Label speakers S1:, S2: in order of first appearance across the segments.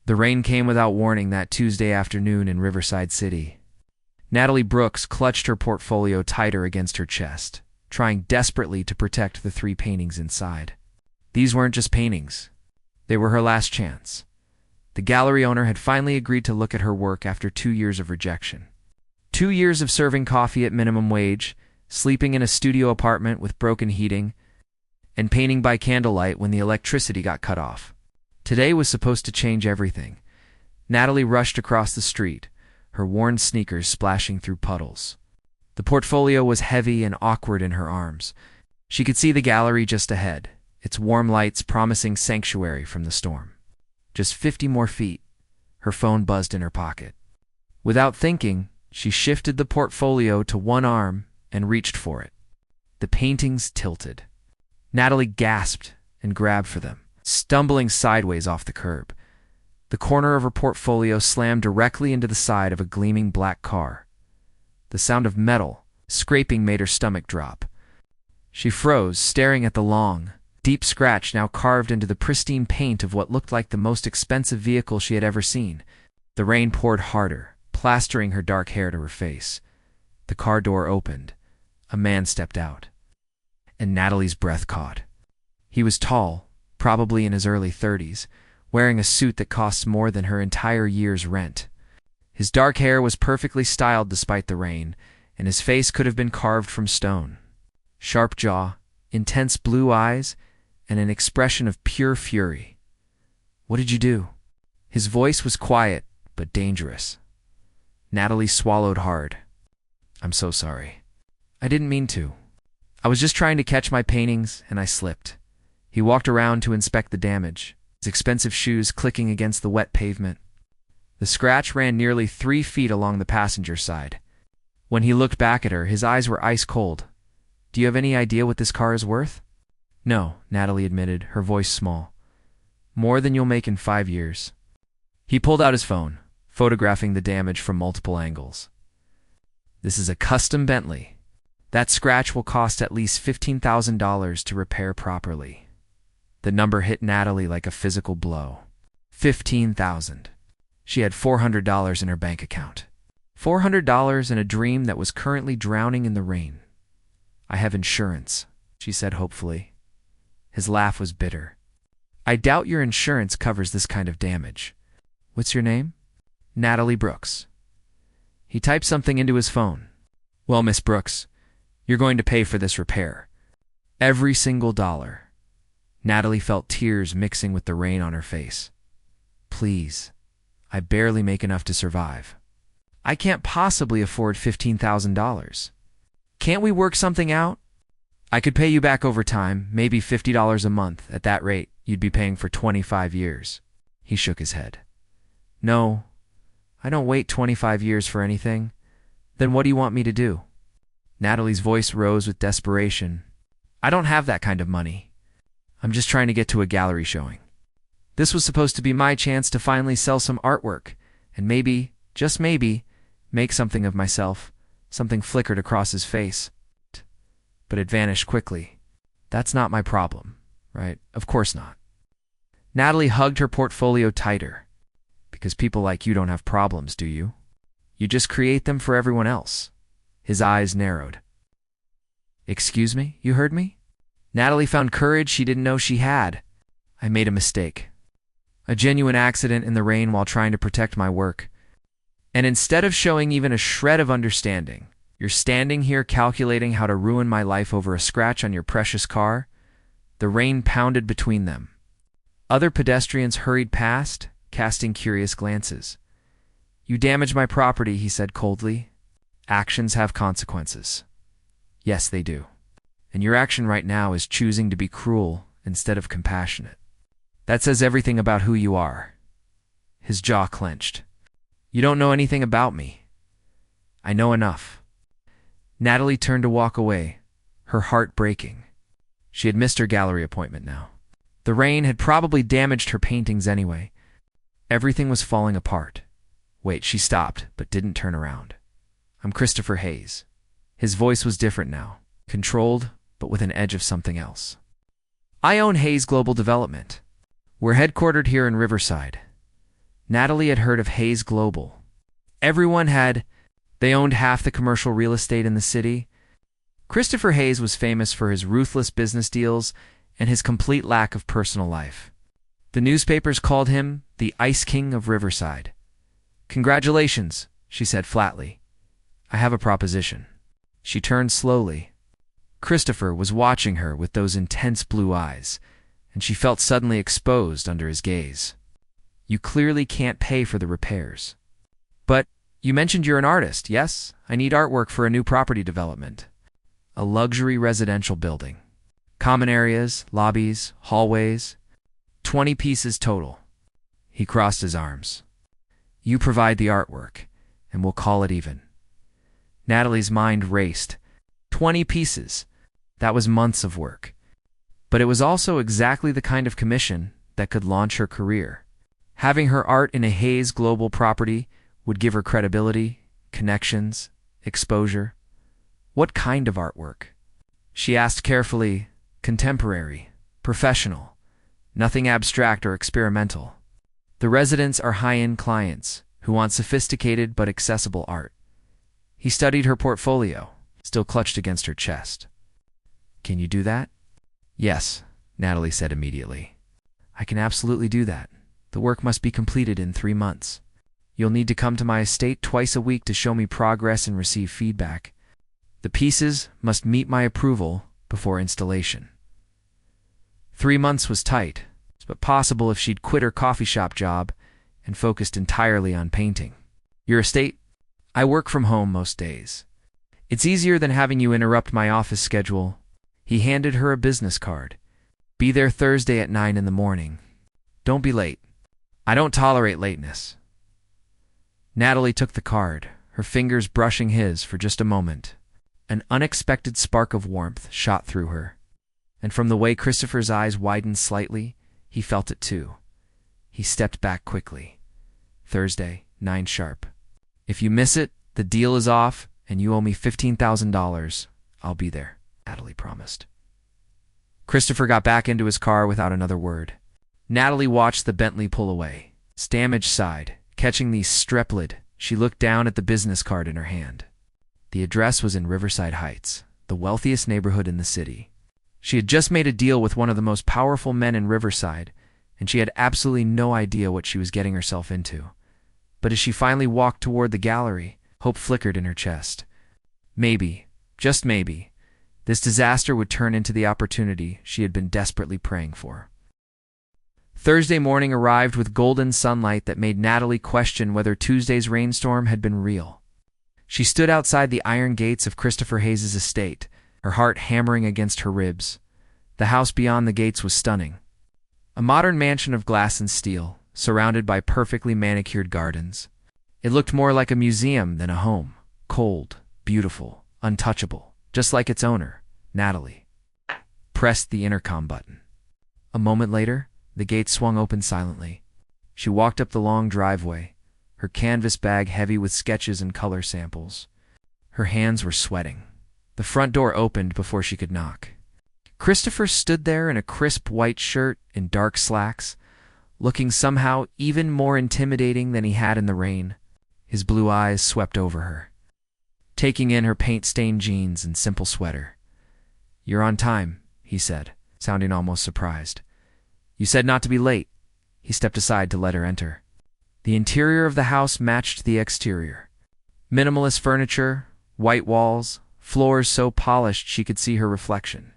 S1: The rain came without warning that Tuesday afternoon in Riverside City. Natalie Brooks clutched her portfolio tighter against her chest, trying desperately to protect the 3 paintings inside. These weren't just paintings. They were her last chance. The gallery owner had finally agreed to look at her work after 2 years of rejection. 2 years of serving coffee at minimum wage, sleeping in a studio apartment with broken heating, and painting by candlelight when the electricity got cut off. Today was supposed to change everything. Natalie rushed across the street, her worn sneakers splashing through puddles. The portfolio was heavy and awkward in her arms. She could see the gallery just ahead, its warm lights promising sanctuary from the storm. Just 50 more feet. Her phone buzzed in her pocket. Without thinking, she shifted the portfolio to one arm and reached for it. The paintings tilted. Natalie gasped and grabbed for them, stumbling sideways off the curb. The corner of her portfolio slammed directly into the side of a gleaming black car. The sound of metal scraping made her stomach drop. She froze, staring at the long, deep scratch now carved into the pristine paint of what looked like the most expensive vehicle she had ever seen. The rain poured harder, plastering her dark hair to her face. The car door opened. A man stepped out. And Natalie's breath caught. He was tall, probably in his early 30s, wearing a suit that cost more than her entire year's rent. His dark hair was perfectly styled despite the rain, and his face could have been carved from stone. Sharp jaw, intense blue eyes, and an expression of pure fury. "What did you do?" His voice was quiet, but dangerous. Natalie swallowed hard. "I'm so sorry. I didn't mean to. I was just trying to catch my paintings, and I slipped." He walked around to inspect the damage, his expensive shoes clicking against the wet pavement. The scratch ran nearly 3 feet along the passenger side. When he looked back at her, his eyes were ice cold. "Do you have any idea what this car is worth?" "No," Natalie admitted, her voice small. "More than you'll make in 5 years." He pulled out his phone, photographing the damage from multiple angles. "This is a custom Bentley. That scratch will cost at least $15,000 to repair properly." The number hit Natalie like a physical blow. 15,000. She had $400 in her bank account. $400 in a dream that was currently drowning in the rain. "I have insurance," she said hopefully. His laugh was bitter. "I doubt your insurance covers this kind of damage. What's your name?" "Natalie Brooks." He typed something into his phone. "Well, Miss Brooks, you're going to pay for this repair. Every single dollar." Natalie felt tears mixing with the rain on her face. "Please, I barely make enough to survive. I can't possibly afford $15,000. Can't we work something out? I could pay you back over time, maybe $50 a month. At that rate, you'd be paying for 25 years. He shook his head. "No, I don't wait 25 years for anything. Then what do you want me to do?" Natalie's voice rose with desperation. "I don't have that kind of money. I'm just trying to get to a gallery showing. This was supposed to be my chance to finally sell some artwork, and maybe, just maybe, make something of myself." Something flickered across his face, but it vanished quickly. "That's not my problem, right? Of course not." Natalie hugged her portfolio tighter. "Because people like you don't have problems, do you? You just create them for everyone else." His eyes narrowed. "Excuse me? You heard me?" Natalie found courage she didn't know she had. "I made a mistake. A genuine accident in the rain while trying to protect my work. And instead of showing even a shred of understanding, you're standing here calculating how to ruin my life over a scratch on your precious car." The rain pounded between them. Other pedestrians hurried past, casting curious glances. "You damaged my property," he said coldly. "Actions have consequences." "Yes, they do. And your action right now is choosing to be cruel instead of compassionate. That says everything about who you are." His jaw clenched. "You don't know anything about me." "I know enough." Natalie turned to walk away, her heart breaking. She had missed her gallery appointment now. The rain had probably damaged her paintings anyway. Everything was falling apart. Wait, she stopped, but didn't turn around. "I'm Christopher Hayes." His voice was different now, controlled, but with an edge of something else. "I own Hayes Global Development. We're headquartered here in Riverside. Natalie had heard of Hayes Global. Everyone had. They owned half the commercial real estate in the city. Christopher Hayes was famous for his ruthless business deals and his complete lack of personal life. The newspapers called him the Ice King of Riverside. "Congratulations," she said flatly. "I have a proposition." She turned slowly. Christopher was watching her with those intense blue eyes, and she felt suddenly exposed under his gaze. "You clearly can't pay for the repairs. But you mentioned you're an artist, yes? I need artwork for a new property development. A luxury residential building. Common areas, lobbies, hallways. 20 pieces total." He crossed his arms. "You provide the artwork, and we'll call it even." Natalie's mind raced. 20 pieces. That was months of work. But it was also exactly the kind of commission that could launch her career. Having her art in a Hayes Global property would give her credibility, connections, exposure. What kind of artwork? She asked carefully. "Contemporary, professional, nothing abstract or experimental. The residents are high-end clients who want sophisticated but accessible art." He studied her portfolio, still clutched against her chest. "Can you do that?" "Yes," Natalie said immediately. "I can absolutely do that. The work must be completed in 3 months. You'll need to come to my estate twice a week to show me progress and receive feedback. The pieces must meet my approval before installation." 3 months was tight, but possible if she'd quit her coffee shop job and focused entirely on painting. "Your estate? I work from home most days. It's easier than having you interrupt my office schedule." He handed her a business card. "Be there Thursday at 9 in the morning. Don't be late. I don't tolerate lateness." Natalie took the card, her fingers brushing his for just a moment. An unexpected spark of warmth shot through her, and from the way Christopher's eyes widened slightly, he felt it too. He stepped back quickly. "Thursday, 9 sharp. If you miss it, the deal is off, and you owe me $15,000. I'll be there," Natalie promised. Christopher got back into his car without another word. Natalie watched the Bentley pull away. Stamage sighed. Catching the strep lid, she looked down at the business card in her hand. The address was in Riverside Heights, the wealthiest neighborhood in the city. She had just made a deal with one of the most powerful men in Riverside, and she had absolutely no idea what she was getting herself into. But as she finally walked toward the gallery, hope flickered in her chest. Maybe, just maybe, this disaster would turn into the opportunity she had been desperately praying for. Thursday morning arrived with golden sunlight that made Natalie question whether Tuesday's rainstorm had been real. She stood outside the iron gates of Christopher Hayes' estate, her heart hammering against her ribs. The house beyond the gates was stunning. A modern mansion of glass and steel, surrounded by perfectly manicured gardens. It looked more like a museum than a home, cold, beautiful, untouchable, just like its owner, Natalie. Pressed the intercom button. A moment later, the gate swung open silently. She walked up the long driveway, her canvas bag heavy with sketches and color samples. Her hands were sweating. The front door opened before she could knock. Christopher stood there in a crisp white shirt and dark slacks, looking somehow even more intimidating than he had in the rain. His blue eyes swept over her, taking in her paint-stained jeans and simple sweater. "You're on time," he said, sounding almost surprised. "You said not to be late." He stepped aside to let her enter. The interior of the house matched the exterior. Minimalist furniture, white walls, floors so polished she could see her reflection.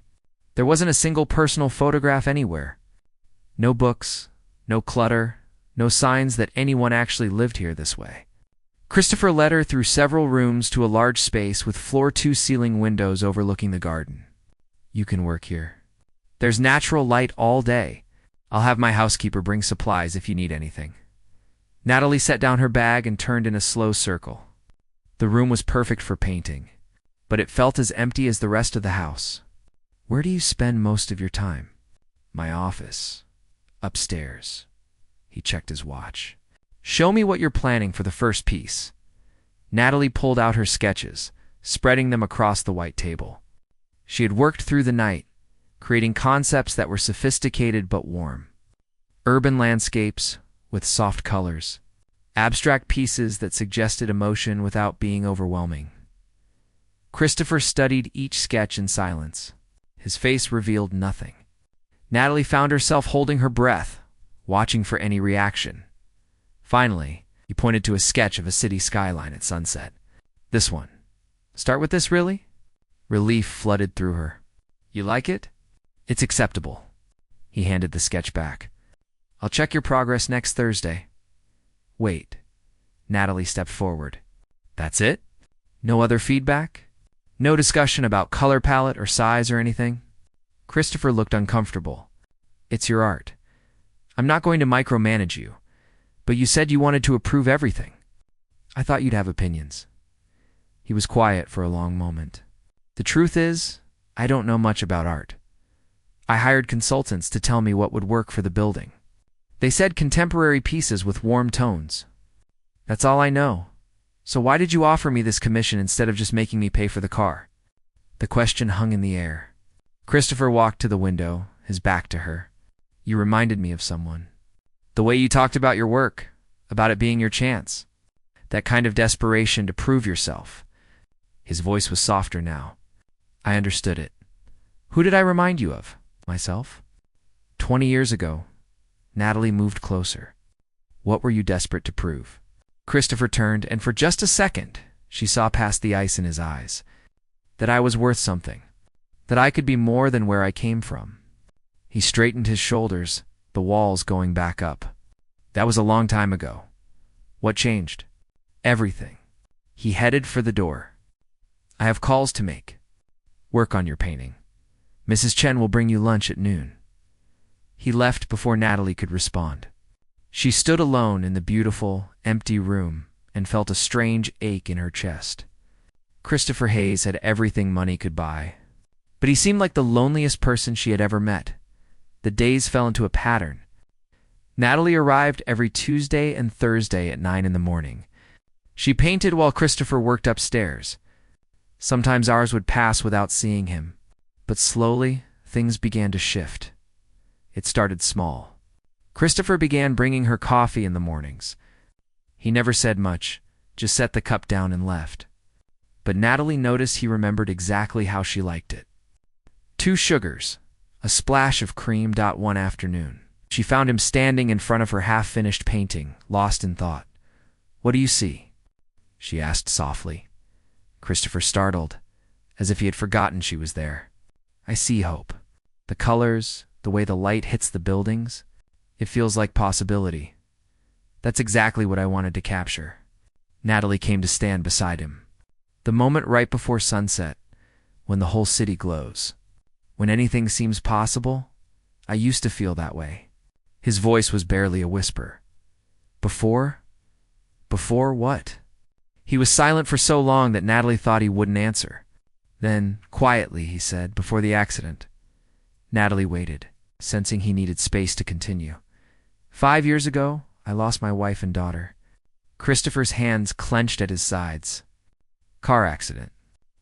S1: There wasn't a single personal photograph anywhere. No books, no clutter, no signs that anyone actually lived here this way. Christopher led her through several rooms to a large space with floor-to-ceiling windows overlooking the garden. "You can work here. There's natural light all day. I'll have my housekeeper bring supplies if you need anything." Natalie set down her bag and turned in a slow circle. The room was perfect for painting, but it felt as empty as the rest of the house. "Where do you spend most of your time?" "My office. Upstairs." He checked his watch. "Show me what you're planning for the first piece." Natalie pulled out her sketches, spreading them across the white table. She had worked through the night, creating concepts that were sophisticated but warm. Urban landscapes, with soft colors. Abstract pieces that suggested emotion without being overwhelming. Christopher studied each sketch in silence. His face revealed nothing. Natalie found herself holding her breath, watching for any reaction. Finally, he pointed to a sketch of a city skyline at sunset. This one. Start with this, really? Relief flooded through her. You like it? It's acceptable. He handed the sketch back. I'll check your progress next Thursday. Wait. Natalie stepped forward. That's it? No other feedback? No discussion about color palette or size or anything? Christopher looked uncomfortable. It's your art. I'm not going to micromanage you, but you said you wanted to approve everything. I thought you'd have opinions. He was quiet for a long moment. The truth is, I don't know much about art. I hired consultants to tell me what would work for the building. They said contemporary pieces with warm tones. That's all I know. So why did you offer me this commission instead of just making me pay for the car? The question hung in the air. Christopher walked to the window, his back to her. You reminded me of someone. The way you talked about your work, about it being your chance. That kind of desperation to prove yourself. His voice was softer now. I understood it. Who did I remind you of? Myself? 20 years ago. Natalie moved closer. What were you desperate to prove? Christopher turned, and for just a second, she saw past the ice in his eyes. That I was worth something. That I could be more than where I came from. He straightened his shoulders, the walls going back up. That was a long time ago. What changed? Everything. He headed for the door. I have calls to make. Work on your painting. Mrs. Chen will bring you lunch at noon. He left before Natalie could respond. She stood alone in the beautiful, empty room and felt a strange ache in her chest. Christopher Hayes had everything money could buy, but he seemed like the loneliest person she had ever met. The days fell into a pattern. Natalie arrived every Tuesday and Thursday at 9 in the morning. She painted while Christopher worked upstairs. Sometimes hours would pass without seeing him, but slowly things began to shift. It started small. Christopher began bringing her coffee in the mornings. He never said much, just set the cup down and left. But Natalie noticed he remembered exactly how she liked it. 2 sugars, a splash of cream. One afternoon, she found him standing in front of her half-finished painting, lost in thought. What do you see? She asked softly. Christopher startled, as if he had forgotten she was there. I see hope. The colors, the way the light hits the buildings, it feels like possibility. That's exactly what I wanted to capture. Natalie came to stand beside him. The moment right before sunset, when the whole city glows. When anything seems possible, I used to feel that way. His voice was barely a whisper. Before? Before what? He was silent for so long that Natalie thought he wouldn't answer. Then, quietly, he said, before the accident. Natalie waited, sensing he needed space to continue. 5 years ago, I lost my wife and daughter. Christopher's hands clenched at his sides. Car accident.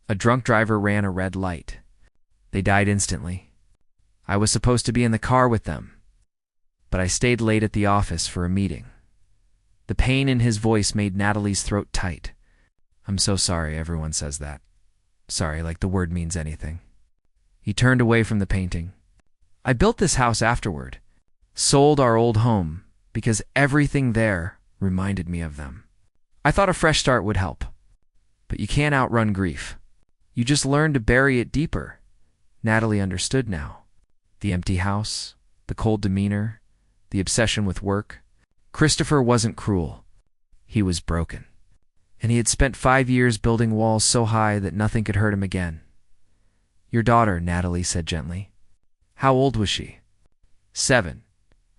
S1: A drunk driver ran a red light. They died instantly. I was supposed to be in the car with them, but I stayed late at the office for a meeting. The pain in his voice made Natalie's throat tight. I'm so sorry everyone says that. Sorry, like the word means anything. He turned away from the painting. I built this house afterward. Sold our old home because everything there reminded me of them. I thought a fresh start would help. But you can't outrun grief. You just learn to bury it deeper. Natalie understood now. The empty house, the cold demeanor, the obsession with work. Christopher wasn't cruel. He was broken. And he had spent 5 years building walls so high that nothing could hurt him again. Your daughter, Natalie said gently. How old was she? 7.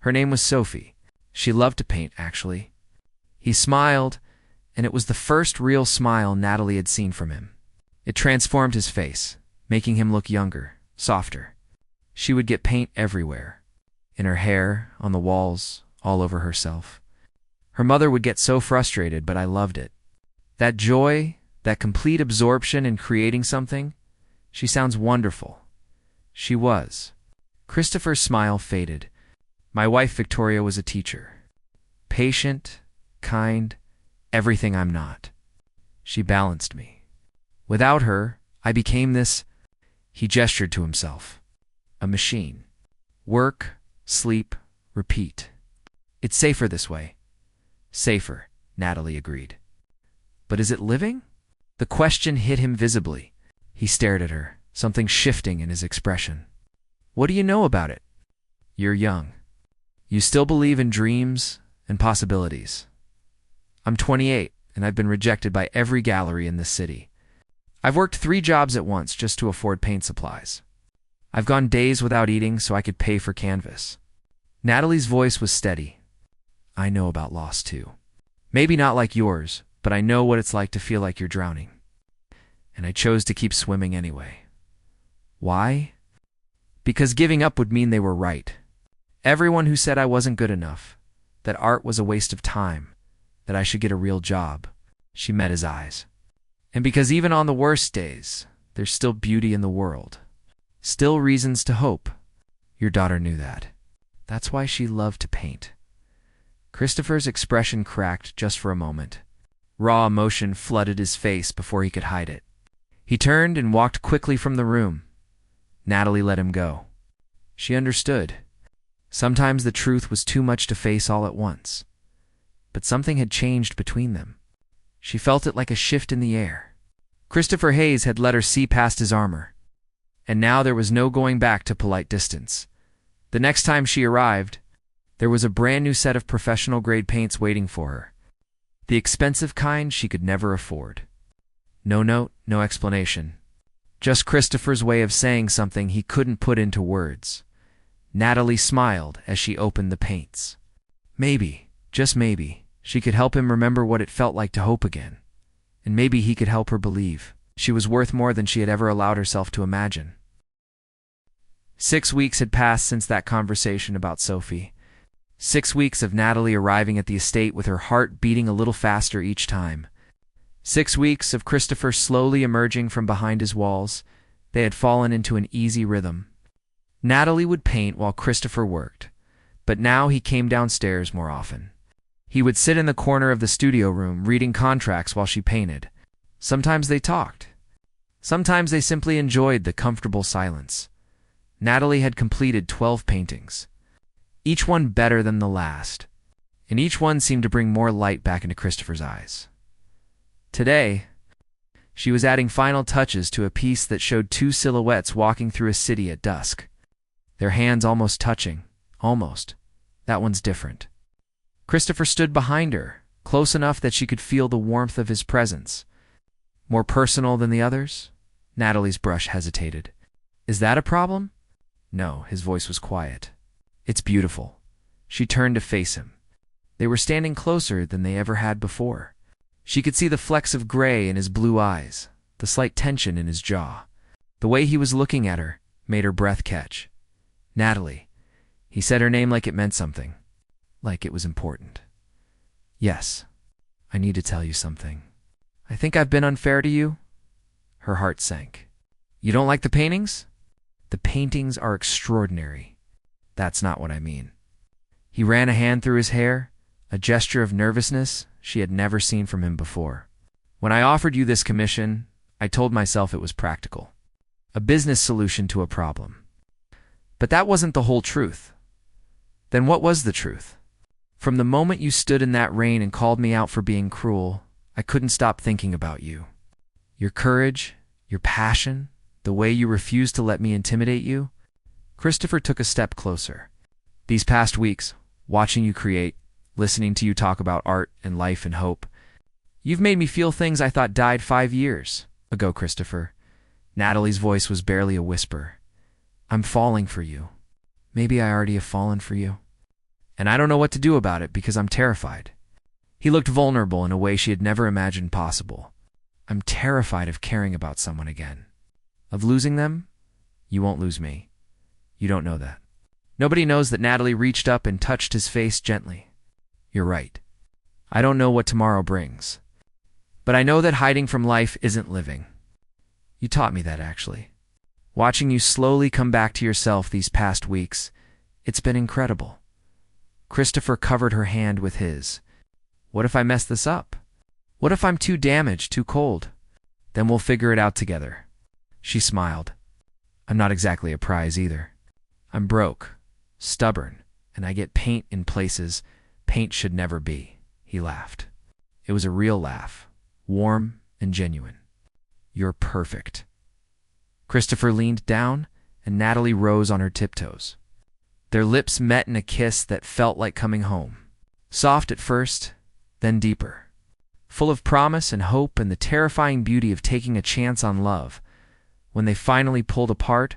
S1: Her name was Sophie. She loved to paint, actually. He smiled, and it was the first real smile Natalie had seen from him. It transformed his face, making him look younger, softer. She would get paint everywhere. In her hair, on the walls, all over herself. Her mother would get so frustrated, but I loved it. That joy, that complete absorption in creating something, she sounds wonderful. She was. Christopher's smile faded. My wife Victoria was a teacher. Patient, kind, everything I'm not. She balanced me. Without her, I became this, he gestured to himself, a machine. Work, sleep, repeat. It's safer this way. Safer, Natalie agreed. But is it living? The question hit him visibly. He stared at her, something shifting in his expression. What do you know about it? You're young. You still believe in dreams and possibilities. I'm 28, and I've been rejected by every gallery in this city. I've worked 3 jobs at once just to afford paint supplies. I've gone days without eating so I could pay for canvas. Natalie's voice was steady. I know about loss too. Maybe not like yours, but I know what it's like to feel like you're drowning. And I chose to keep swimming anyway. Why? Because giving up would mean they were right. Everyone who said I wasn't good enough, that art was a waste of time, that I should get a real job. She met his eyes. And because even on the worst days, there's still beauty in the world. Still reasons to hope. Your daughter knew that. That's why she loved to paint. Christopher's expression cracked just for a moment. Raw emotion flooded his face before he could hide it. He turned and walked quickly from the room. Natalie let him go. She understood. Sometimes the truth was too much to face all at once. But something had changed between them. She felt it like a shift in the air. Christopher Hayes had let her see past his armor. And now there was no going back to polite distance. The next time she arrived, there was a brand new set of professional-grade paints waiting for her. The expensive kind she could never afford. No note, no explanation. Just Christopher's way of saying something he couldn't put into words. Natalie smiled as she opened the paints. Maybe, just maybe, she could help him remember what it felt like to hope again. And maybe he could help her believe she was worth more than she had ever allowed herself to imagine. 6 weeks had passed since that conversation about Sophie. 6 weeks of Natalie arriving at the estate with her heart beating a little faster each time. 6 weeks of Christopher slowly emerging from behind his walls. They had fallen into an easy rhythm. Natalie would paint while Christopher worked, but now he came downstairs more often. He would sit in the corner of the studio room reading contracts while she painted. Sometimes they talked. Sometimes they simply enjoyed the comfortable silence. Natalie had completed 12 paintings, each one better than the last, and each one seemed to bring more light back into Christopher's eyes. Today, she was adding final touches to a piece that showed 2 silhouettes walking through a city at dusk. Their hands almost touching. Almost. That one's different. Christopher stood behind her, close enough that she could feel the warmth of his presence. More personal than the others? Natalie's brush hesitated. Is that a problem? No, his voice was quiet. It's beautiful. She turned to face him. They were standing closer than they ever had before. She could see the flecks of gray in his blue eyes, the slight tension in his jaw. The way he was looking at her made her breath catch. Natalie. He said her name like it meant something. Like it was important. Yes, I need to tell you something. I think I've been unfair to you. Her heart sank. You don't like the paintings? The paintings are extraordinary. That's not what I mean. He ran a hand through his hair, a gesture of nervousness she had never seen from him before. When I offered you this commission, I told myself it was practical. A business solution to a problem. But that wasn't the whole truth. Then what was the truth? From the moment you stood in that rain and called me out for being cruel, I couldn't stop thinking about you. Your courage, your passion, the way you refused to let me intimidate you. Christopher took a step closer. These past weeks, watching you create, listening to you talk about art and life and hope, you've made me feel things I thought died 5 years ago, Christopher. Natalie's voice was barely a whisper. I'm falling for you. Maybe I already have fallen for you. And I don't know what to do about it because I'm terrified. He looked vulnerable in a way she had never imagined possible. I'm terrified of caring about someone again. Of losing them? You won't lose me. You don't know that. Nobody knows that Natalie reached up and touched his face gently. You're right. I don't know what tomorrow brings. But I know that hiding from life isn't living. You taught me that, actually. Watching you slowly come back to yourself these past weeks, it's been incredible. Christopher covered her hand with his. What if I mess this up? What if I'm too damaged, too cold? Then we'll figure it out together. She smiled. I'm not exactly a prize either. I'm broke, stubborn, and I get paint in places paint should never be. He laughed. It was a real laugh, warm and genuine. You're perfect. Christopher leaned down, and Natalie rose on her tiptoes. Their lips met in a kiss that felt like coming home. Soft at first, then deeper. Full of promise and hope and the terrifying beauty of taking a chance on love. When they finally pulled apart,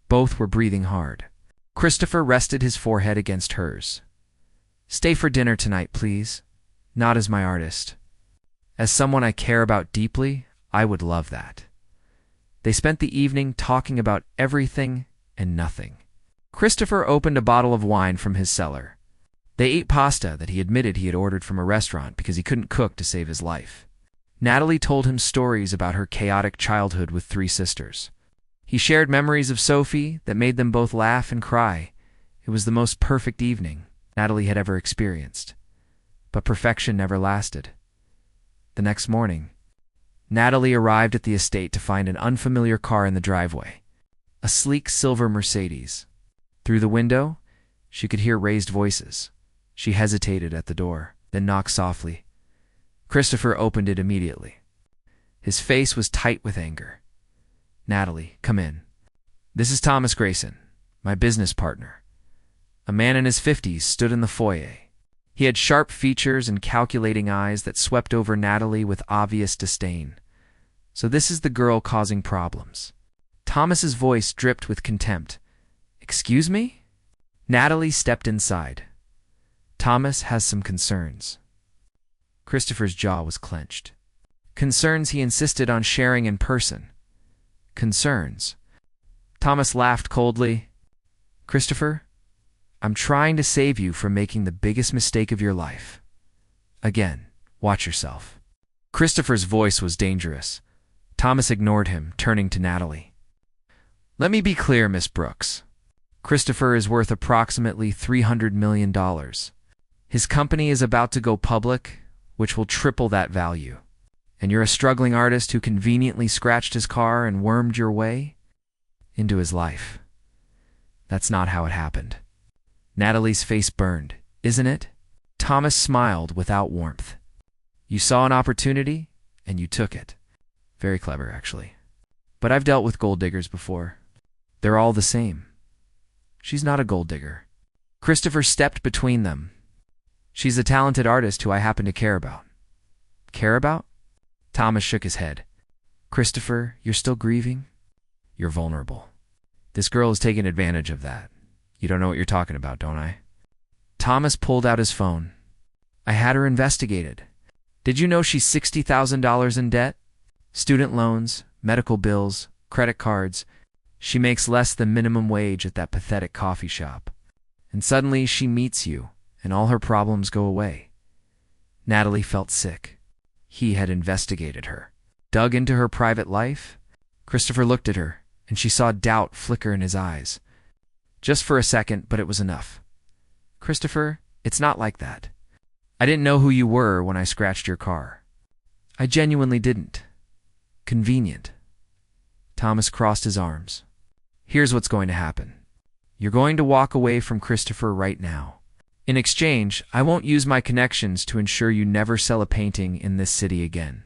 S1: both were breathing hard. Christopher rested his forehead against hers. Stay for dinner tonight, please. Not as my artist. As someone I care about deeply, I would love that. They spent the evening talking about everything and nothing. Christopher opened a bottle of wine from his cellar. They ate pasta that he admitted he had ordered from a restaurant because he couldn't cook to save his life. Natalie told him stories about her chaotic childhood with 3 sisters. He shared memories of Sophie that made them both laugh and cry. It was the most perfect evening Natalie had ever experienced. But perfection never lasted. The next morning, Natalie arrived at the estate to find an unfamiliar car in the driveway. A sleek silver Mercedes. Through the window, she could hear raised voices. She hesitated at the door, then knocked softly. Christopher opened it immediately. His face was tight with anger. Natalie, come in. This is Thomas Grayson, my business partner. A man in his 50s stood in the foyer. He had sharp features and calculating eyes that swept over Natalie with obvious disdain. So this is the girl causing problems. Thomas's voice dripped with contempt. Excuse me? Natalie stepped inside. Thomas has some concerns. Christopher's jaw was clenched. Concerns he insisted on sharing in person. Concerns. Thomas laughed coldly. Christopher, I'm trying to save you from making the biggest mistake of your life. Again, watch yourself. Christopher's voice was dangerous. Thomas ignored him, turning to Natalie. Let me be clear, Miss Brooks. Christopher is worth approximately $300 million. His company is about to go public, which will triple that value. And you're a struggling artist who conveniently scratched his car and wormed your way into his life. That's not how it happened. Natalie's face burned. Isn't it? Thomas smiled without warmth. You saw an opportunity, and you took it. Very clever, actually. But I've dealt with gold diggers before. They're all the same. She's not a gold digger. Christopher stepped between them. She's a talented artist who I happen to care about. Care about? Thomas shook his head. Christopher, you're still grieving? You're vulnerable. This girl is taking advantage of that. You don't know what you're talking about, don't I? Thomas pulled out his phone. I had her investigated. Did you know she's $60,000 in debt? Student loans, medical bills, credit cards. She makes less than minimum wage at that pathetic coffee shop. And suddenly she meets you, and all her problems go away. Natalie felt sick. He had investigated her. Dug into her private life? Christopher looked at her, and she saw doubt flicker in his eyes. Just for a second, but it was enough. Christopher, it's not like that. I didn't know who you were when I scratched your car. I genuinely didn't. Convenient. Thomas crossed his arms. Here's what's going to happen. You're going to walk away from Christopher right now. In exchange, I won't use my connections to ensure you never sell a painting in this city again.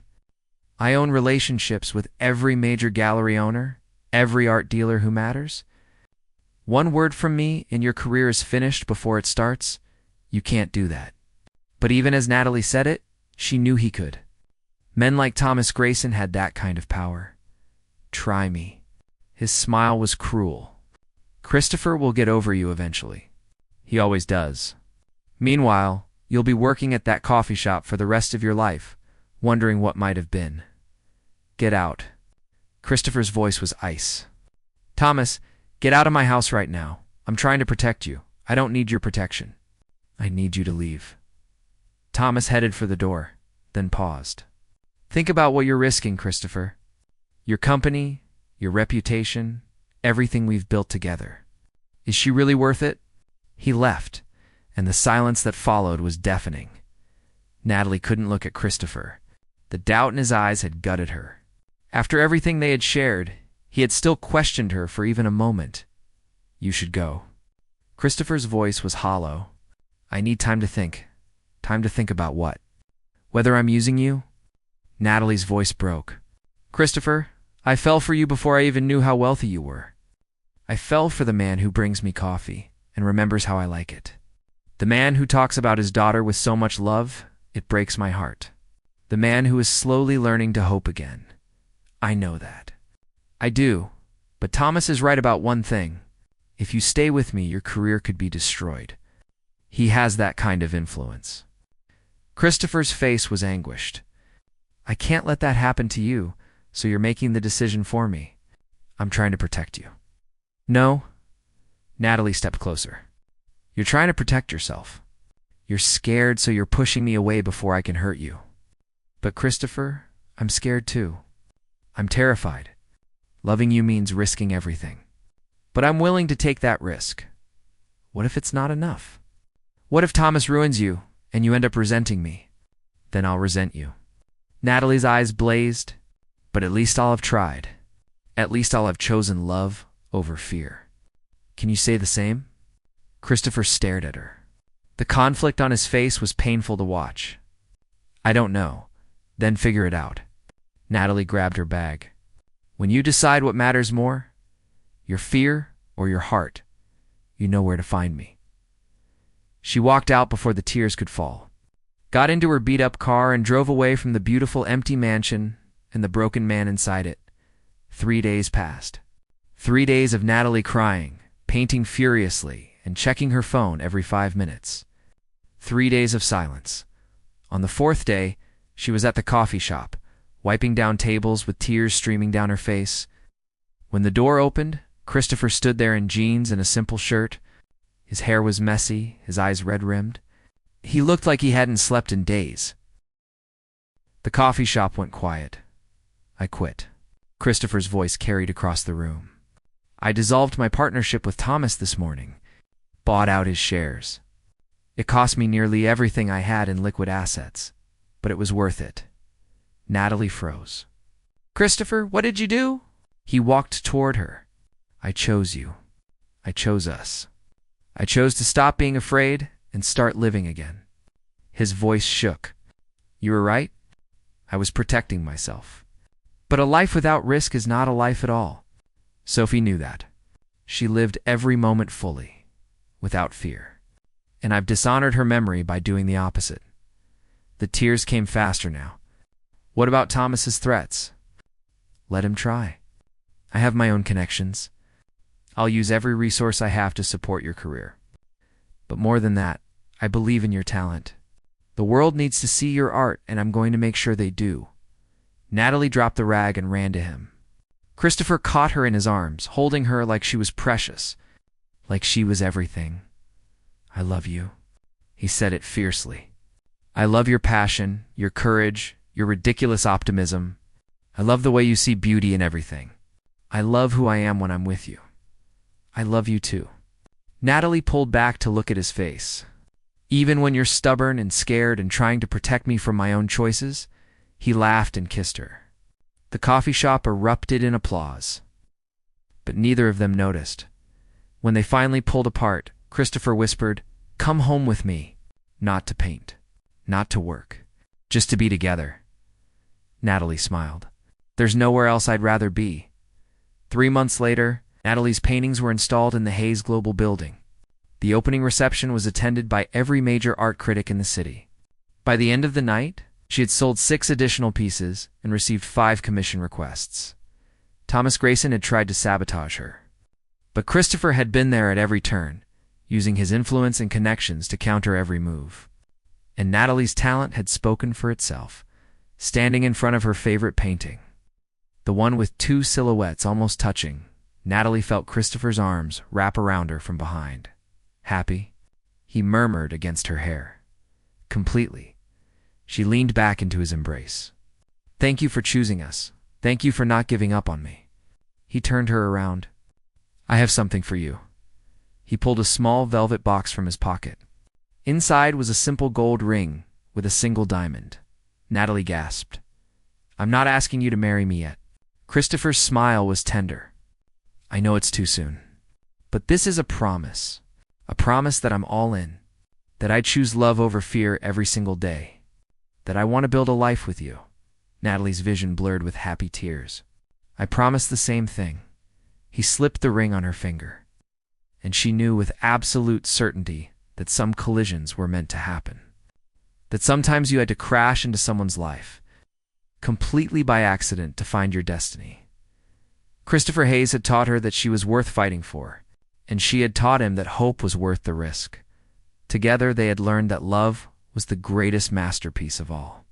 S1: I own relationships with every major gallery owner, every art dealer who matters. One word from me and your career is finished before it starts. You can't do that. But even as Natalie said it, she knew he could. Men like Thomas Grayson had that kind of power. Try me. His smile was cruel. Christopher will get over you eventually. He always does. Meanwhile, you'll be working at that coffee shop for the rest of your life, wondering what might have been. Get out. Christopher's voice was ice. Thomas, get out of my house right now. I'm trying to protect you. I don't need your protection. I need you to leave. Thomas headed for the door, then paused. Think about what you're risking, Christopher. Your company, your reputation, everything we've built together. Is she really worth it? He left, and the silence that followed was deafening. Natalie couldn't look at Christopher. The doubt in his eyes had gutted her. After everything they had shared, he had still questioned her for even a moment. "You should go." Christopher's voice was hollow. "I need time to think. Time to think about what? Whether I'm using you?" Natalie's voice broke. "Christopher, I fell for you before I even knew how wealthy you were. I fell for the man who brings me coffee and remembers how I like it. The man who talks about his daughter with so much love, it breaks my heart. The man who is slowly learning to hope again. I know that. I do. But Thomas is right about one thing. If you stay with me, your career could be destroyed. He has that kind of influence." Christopher's face was anguished. "I can't let that happen to you, so you're making the decision for me. I'm trying to protect you." "No." Natalie stepped closer. "You're trying to protect yourself. You're scared, so you're pushing me away before I can hurt you. But Christopher, I'm scared too. I'm terrified. Loving you means risking everything. But I'm willing to take that risk. What if it's not enough? What if Thomas ruins you and you end up resenting me? Then I'll resent you." Natalie's eyes blazed. "But at least I'll have tried. At least I'll have chosen love over fear. Can you say the same?" Christopher stared at her. The conflict on his face was painful to watch. "I don't know. Then figure it out." Natalie grabbed her bag. "When you decide what matters more, your fear or your heart, you know where to find me." She walked out before the tears could fall, got into her beat-up car, and drove away from the beautiful empty mansion and the broken man inside it. 3 days passed. 3 days of Natalie crying, painting furiously, and checking her phone every 5 minutes. 3 days of silence. On the 4th day, she was at the coffee shop, wiping down tables with tears streaming down her face. When the door opened, Christopher stood there in jeans and a simple shirt. His hair was messy, his eyes red-rimmed. He looked like he hadn't slept in days. The coffee shop went quiet. "I quit." Christopher's voice carried across the room. "I dissolved my partnership with Thomas this morning. Bought out his shares. It cost me nearly everything I had in liquid assets, but it was worth it." Natalie froze. "Christopher, what did you do?" He walked toward her. "I chose you. I chose us. I chose to stop being afraid and start living again." His voice shook. "You were right. I was protecting myself. But a life without risk is not a life at all." Sophie knew that. She lived every moment fully, without fear. And I've dishonored her memory by doing the opposite. The tears came faster now. "What about Thomas's threats?" "Let him try. I have my own connections. I'll use every resource I have to support your career. But more than that, I believe in your talent. The world needs to see your art, and I'm going to make sure they do." Natalie dropped the rag and ran to him. Christopher caught her in his arms, holding her like she was precious, like she was everything. "I love you." He said it fiercely. "I love your passion, your courage, your ridiculous optimism. I love the way you see beauty in everything. I love who I am when I'm with you. I love you too." Natalie pulled back to look at his face. "Even when you're stubborn and scared and trying to protect me from my own choices?" He laughed and kissed her. The coffee shop erupted in applause. But neither of them noticed. When they finally pulled apart, Christopher whispered, "Come home with me. Not to paint. Not to work. Just to be together." Natalie smiled. "There's nowhere else I'd rather be." 3 months later, Natalie's paintings were installed in the Hayes Global Building. The opening reception was attended by every major art critic in the city. By the end of the night, she had sold 6 additional pieces and received 5 commission requests. Thomas Grayson had tried to sabotage her. But Christopher had been there at every turn, using his influence and connections to counter every move. And Natalie's talent had spoken for itself, standing in front of her favorite painting. The one with 2 silhouettes almost touching, Natalie felt Christopher's arms wrap around her from behind. "Happy?" He murmured against her hair. "Completely." She leaned back into his embrace. "Thank you for choosing us. Thank you for not giving up on me." He turned her around. "I have something for you." He pulled a small velvet box from his pocket. Inside was a simple gold ring with a single diamond. Natalie gasped. "I'm not asking you to marry me yet." Christopher's smile was tender. "I know it's too soon. But this is a promise that I'm all in, that I choose love over fear every single day, that I want to build a life with you." Natalie's vision blurred with happy tears. "I promise the same thing." He slipped the ring on her finger, and she knew with absolute certainty that some collisions were meant to happen. That sometimes you had to crash into someone's life, completely by accident, to find your destiny. Christopher Hayes had taught her that she was worth fighting for, and she had taught him that hope was worth the risk. Together they had learned that love was the greatest masterpiece of all.